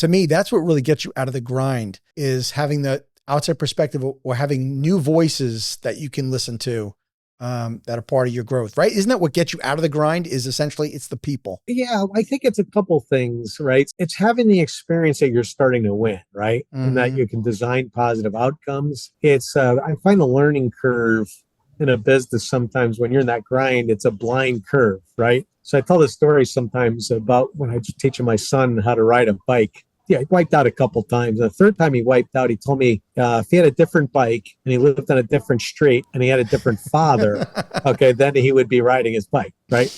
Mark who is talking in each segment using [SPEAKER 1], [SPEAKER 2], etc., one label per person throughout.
[SPEAKER 1] to me, that's what really gets you out of the grind, is having the outside perspective or having new voices that you can listen to that are part of your growth, right? Isn't that what gets you out of the grind? Is essentially it's the people.
[SPEAKER 2] Yeah, I think it's a couple things, right? It's having the experience that you're starting to win, right? And that you can design positive outcomes. It's, I find the learning curve in a business sometimes when you're in that grind, it's a blind curve, right? So I tell this story sometimes about when I was teaching my son how to ride a bike. Yeah, he wiped out a couple times. The third time he wiped out, he told me if he had a different bike and he lived on a different street and he had a different father, okay, then he would be riding his bike, right?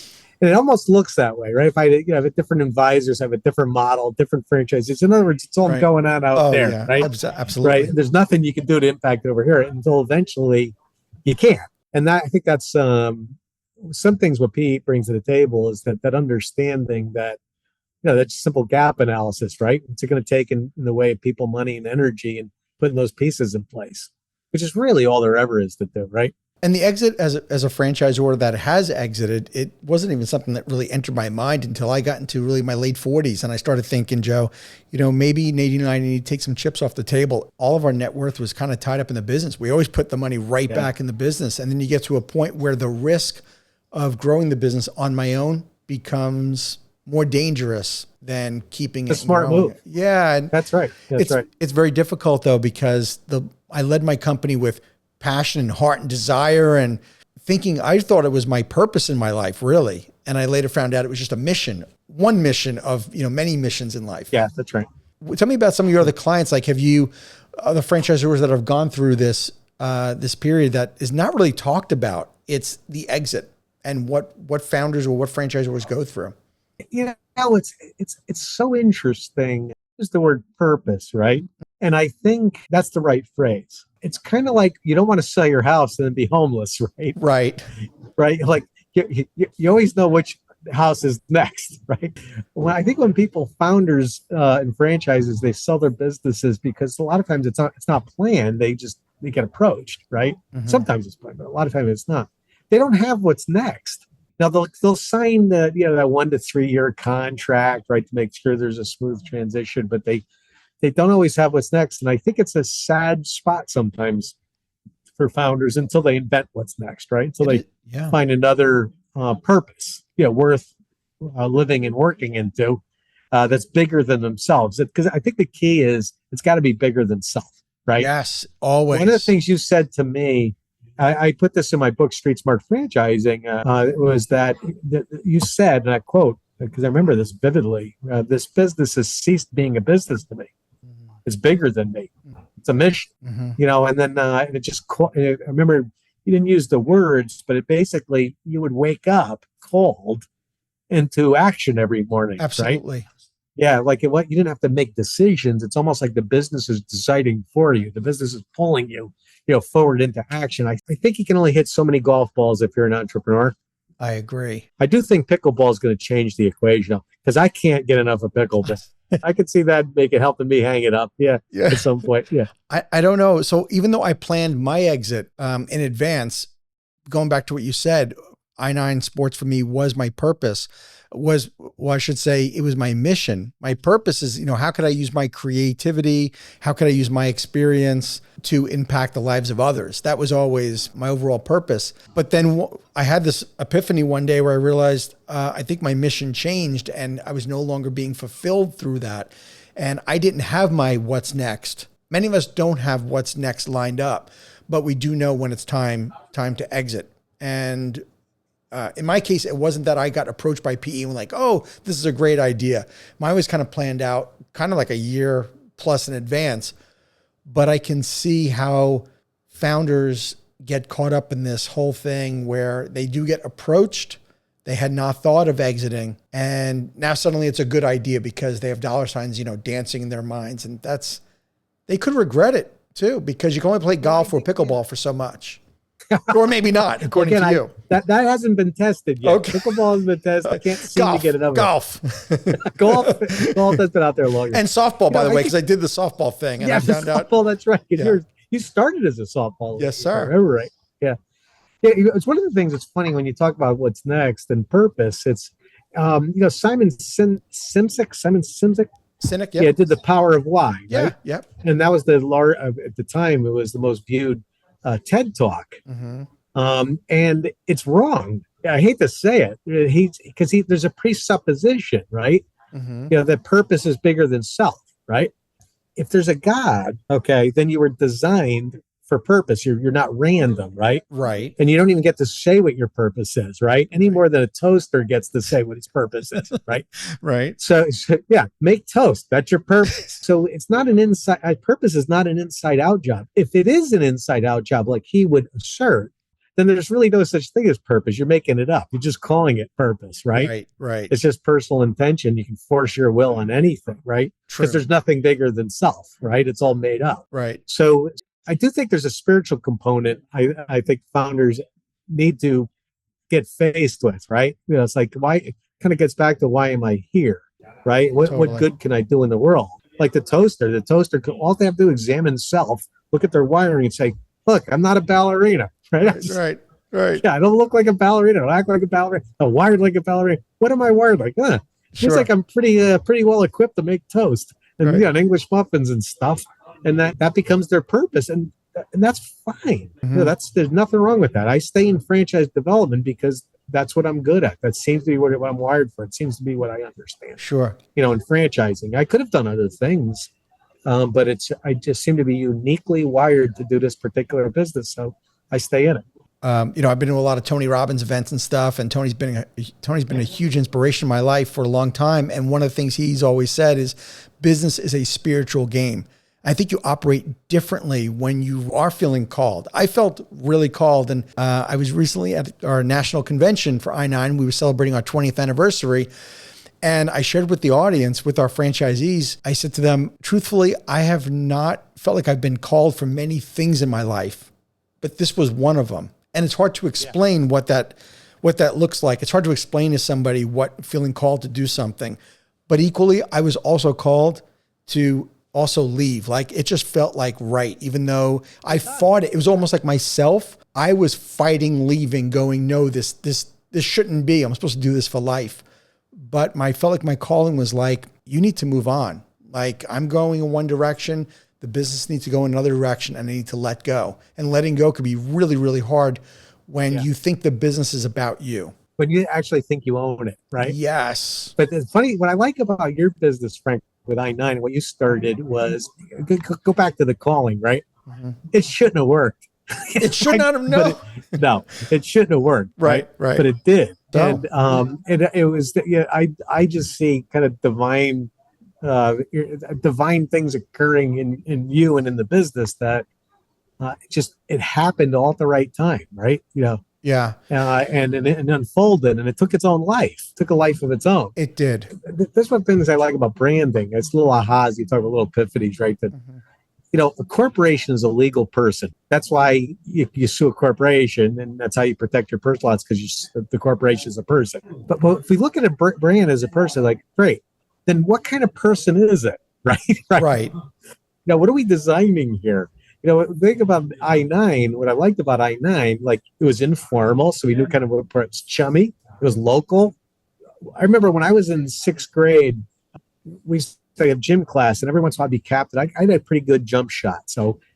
[SPEAKER 2] And it almost looks that way, right? If I have a different advisors, have a different model, different franchises. In other words, it's all going on out there,
[SPEAKER 1] yeah,
[SPEAKER 2] right?
[SPEAKER 1] Absolutely.
[SPEAKER 2] Right. There's nothing you can do to impact it over here until eventually you can. And that, I think that's some things what Pete brings to the table is that understanding that, that's simple gap analysis, right? What's it going to take in the way of people, money, and energy, and putting those pieces in place, which is really all there ever is to do, right?
[SPEAKER 1] And the exit as a franchisor that has exited, it wasn't even something that really entered my mind until I got into really my late 40s. And I started thinking, Joe, maybe Nadine and I need to take some chips off the table. All of our net worth was kind of tied up in the business. We always put the money right back in the business. And then you get to a point where the risk of growing the business on my own becomes more dangerous than keeping it.
[SPEAKER 2] A smart move.
[SPEAKER 1] Yeah.
[SPEAKER 2] And that's right. That's right.
[SPEAKER 1] It's very difficult though, because I led my company with passion and heart and desire and thinking, I thought it was my purpose in my life, really. And I later found out it was just a mission, one mission of, many missions in life.
[SPEAKER 2] Yeah, that's right.
[SPEAKER 1] Tell me about some of your other clients. Like, have you, the franchisors that have gone through this period that is not really talked about? It's the exit and what founders or what franchisors go through.
[SPEAKER 2] It's so interesting. Is the word purpose, right? And I think that's the right phrase. It's kind of like you don't want to sell your house and then be homeless, right? Right. Like you always know which house is next, right? I think when people, founders and franchises, they sell their businesses because a lot of times it's not planned. They get approached, right? Mm-hmm. Sometimes it's planned, but a lot of times it's not. They don't have what's next. Now they'll sign that 1 to 3 year contract, right, to make sure there's a smooth transition, but they don't always have what's next. And I think it's a sad spot sometimes for founders until they invent what's next, right? Until they find another purpose, worth living and working into that's bigger than themselves. Because I think the key is it's got to be bigger than self, right?
[SPEAKER 1] Yes, always.
[SPEAKER 2] One of the things you said to me, I put this in my book, Street Smart Franchising, was that you said, and I quote, because I remember this vividly, this business has ceased being a business to me. It's bigger than me. It's a mission, and then it just, I remember you didn't use the words, but it basically, you would wake up called into action every morning.
[SPEAKER 1] Absolutely.
[SPEAKER 2] Right? Yeah, like you didn't have to make decisions. It's almost like the business is deciding for you. The business is pulling you, forward into action. I think you can only hit so many golf balls if you're an entrepreneur.
[SPEAKER 1] I agree.
[SPEAKER 2] I do think pickleball is going to change the equation because I can't get enough of pickleball. I could see that helping me hang it up. Yeah. At some point. Yeah.
[SPEAKER 1] I don't know. So even though I planned my exit in advance, going back to what you said, I-9 Sports for me was my purpose. I should say it was my mission. My purpose is, how could I use my creativity? How could I use my experience to impact the lives of others? That was always my overall purpose. But then I had this epiphany one day where I realized I think my mission changed and I was no longer being fulfilled through that. And I didn't have my what's next. Many of us don't have what's next lined up, but we do know when it's time to exit. And in my case, it wasn't that I got approached by PE and like, oh, this is a great idea. Mine was kind of planned out, kind of like a year plus in advance. But I can see how founders get caught up in this whole thing where they do get approached. They had not thought of exiting. And now suddenly it's a good idea because they have dollar signs, dancing in their minds. And they could regret it too, because you can only play golf or pickleball for so much. Or maybe not, according to you.
[SPEAKER 2] That hasn't been tested yet. Okay. Pickleball has been tested. I can't seem to get it up.
[SPEAKER 1] Golf
[SPEAKER 2] has been out there longer.
[SPEAKER 1] And softball, by the way, because I did the softball thing. And I found
[SPEAKER 2] softball, that's right. You started as a softball.
[SPEAKER 1] Yes, sir.
[SPEAKER 2] I remember right. Yeah. It's one of the things that's funny when you talk about what's next and purpose. It's, Simon Simzik.
[SPEAKER 1] Cynic.
[SPEAKER 2] Yeah,
[SPEAKER 1] Yep.
[SPEAKER 2] it did The Power of Why,
[SPEAKER 1] Yeah.
[SPEAKER 2] right?
[SPEAKER 1] Yep.
[SPEAKER 2] And that was at the time, it was the most viewed TED Talk.
[SPEAKER 1] Mm-hmm.
[SPEAKER 2] And it's wrong. I hate to say it. There's a presupposition, right?
[SPEAKER 1] Mm-hmm.
[SPEAKER 2] That purpose is bigger than self, right? If there's a God, okay, then you were designed for purpose. You're not random, right?
[SPEAKER 1] Right.
[SPEAKER 2] And you don't even get to say what your purpose is, right? Any more than a toaster gets to say what its purpose is, right?
[SPEAKER 1] Right.
[SPEAKER 2] So yeah, make toast. That's your purpose. So it's not an purpose is not an inside out job. If it is an inside out job, like he would assert, then there's really no such thing as purpose. You're making it up. You're just calling it purpose, right?
[SPEAKER 1] Right. Right.
[SPEAKER 2] It's just personal intention. You can force your will on anything, right?
[SPEAKER 1] True.
[SPEAKER 2] Because there's nothing bigger than self, right? It's all made up.
[SPEAKER 1] Right.
[SPEAKER 2] So I do think there's a spiritual component I think founders need to get faced with, right? It's like, why, it kind of gets back to why am I here, right? What
[SPEAKER 1] Totally.
[SPEAKER 2] good can I do in the world? Like the toaster, all they have to do is examine self, look at their wiring and say, look, I'm not a ballerina, right?
[SPEAKER 1] Right.
[SPEAKER 2] Yeah, I don't look like a ballerina. I don't act like a ballerina. I'm wired like a ballerina. What am I wired like? Seems like I'm pretty well equipped to make toast and and English muffins and stuff. And that becomes their purpose, and that's fine.
[SPEAKER 1] Mm-hmm.
[SPEAKER 2] There's nothing wrong with that. I stay in franchise development because that's what I'm good at. That seems to be what I'm wired for. It seems to be what I understand.
[SPEAKER 1] Sure.
[SPEAKER 2] In franchising, I could have done other things, but I just seem to be uniquely wired to do this particular business, so I stay in it.
[SPEAKER 1] I've been to a lot of Tony Robbins events and stuff, and Tony's been a huge inspiration in my life for a long time. And one of the things he's always said is business is a spiritual game. I think you operate differently when you are feeling called. I felt really called, and I was recently at our national convention for I9. We were celebrating our 20th anniversary, and I shared with the audience, with our franchisees, I said to them, truthfully, I have not felt like I've been called for many things in my life, but this was one of them. And it's hard to explain what that looks like. It's hard to explain to somebody what feeling called to do something. But equally, I was also called to also leave. Like, it just felt like right, even though I fought it. It was almost like myself. I was fighting leaving, going, no, this shouldn't be. I'm supposed to do this for life. But I felt like my calling was like, you need to move on. Like, I'm going in one direction. The business needs to go in another direction, and I need to let go. And letting go could be really, really hard when you think the business is about you.
[SPEAKER 2] When you actually think you own it, right?
[SPEAKER 1] Yes.
[SPEAKER 2] But it's funny, what I like about your business, Frank, with I9, what you started was, go back to the calling, right? Mm-hmm. It shouldn't have worked.
[SPEAKER 1] It should not have, no.
[SPEAKER 2] It shouldn't have worked, right? But it did.
[SPEAKER 1] So.
[SPEAKER 2] And it was, I just see kind of divine things occurring in you and in the business that it happened all at the right time, right?
[SPEAKER 1] Yeah.
[SPEAKER 2] And it unfolded, and it took its own life, took a life of its own.
[SPEAKER 1] It did.
[SPEAKER 2] That's one of the things I like about branding. It's little ahas. You talk about little epiphanies, right? That, a corporation is a legal person. That's why you sue a corporation, and that's how you protect your personal rights, because the corporation is a person. But if we look at a brand as a person, like, great, then what kind of person is it, right?
[SPEAKER 1] Right.
[SPEAKER 2] What are we designing here? Think about I9. What I liked about I9, like, it was informal, so we knew kind of what it's chummy. It was local. I remember when I was in 6th grade, we used to have gym class, and every once in a while I'd be captain. I had a pretty good jump shot,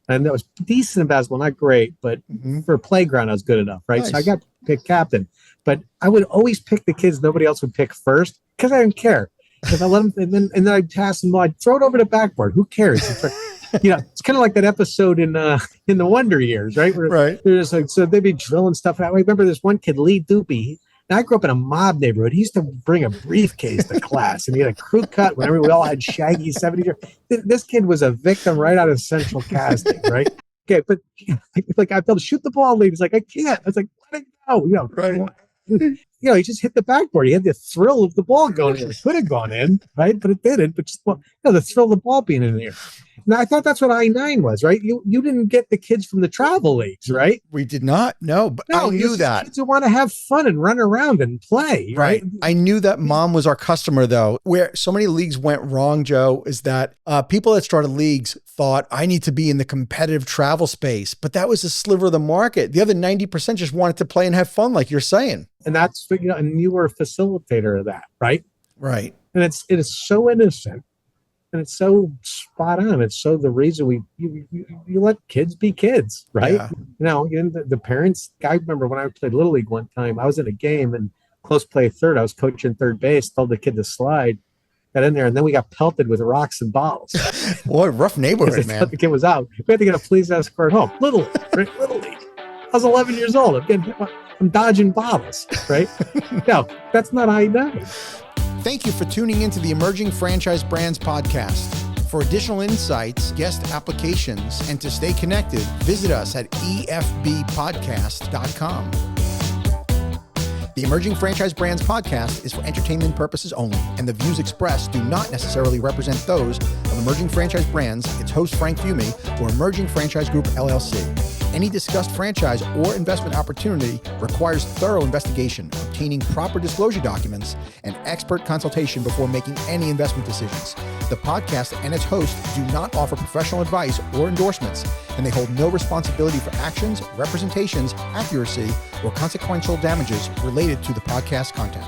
[SPEAKER 2] and that was decent in basketball, not great, but for a playground I was good enough, right? Nice. So I got picked captain, but I would always pick the kids nobody else would pick first, because I didn't care. Because I let them, and then I'd pass them. I'd throw it over the backboard. Who cares? It's kind of like that episode in the Wonder Years, right? Where there's like, so they'd be drilling stuff out. I remember this one kid, Lee Doopy. Now, I grew up in a mob neighborhood. He used to bring a briefcase to class, and he had a crew cut whenever we all had shaggy 70s hair. This kid was a victim right out of central casting, right? Okay, but like, I felt, shoot the ball, Lee. He's like, I can't. I was like, let it go.
[SPEAKER 1] Right.
[SPEAKER 2] He just hit the backboard. He had the thrill of the ball going in. It could have gone in, right? But it didn't. But just, the thrill of the ball being in there. Now, I thought that's what I9 was, right? You didn't get the kids from the travel leagues, right?
[SPEAKER 1] We did not. No, but I knew that.
[SPEAKER 2] Kids who want to have fun and run around and play, right?
[SPEAKER 1] I knew that mom was our customer, though. Where so many leagues went wrong, Joe, is that people that started leagues thought, I need to be in the competitive travel space. But that was a sliver of the market. The other 90% just wanted to play and have fun, like you're saying.
[SPEAKER 2] And that's, and you were a facilitator of that, right?
[SPEAKER 1] Right.
[SPEAKER 2] And it is so innocent. And it's so spot on. It's so the reason you let kids be kids, right?
[SPEAKER 1] Yeah.
[SPEAKER 2] The parents. I remember when I played Little League one time, I was in a game and close play third. I was coaching third base, told the kid to slide, got in there, and then we got pelted with rocks and bottles.
[SPEAKER 1] What rough neighborhood, man.
[SPEAKER 2] The kid was out. We had to get a police escort home. Little League, right? Little League. I was 11 years old. I'm dodging bottles, right? No, that's not I-9.
[SPEAKER 1] Thank you for tuning into the Emerging Franchise Brands podcast. For additional insights, guest applications, and to stay connected, visit us at efbpodcast.com. The Emerging Franchise Brands podcast is for entertainment purposes only, and the views expressed do not necessarily represent those of Emerging Franchise Brands, its host Frank Fiume, or Emerging Franchise Group LLC. Any discussed franchise or investment opportunity requires thorough investigation, obtaining proper disclosure documents, and expert consultation before making any investment decisions. The podcast and its host do not offer professional advice or endorsements, and they hold no responsibility for actions, representations, accuracy, or consequential damages related to the podcast content.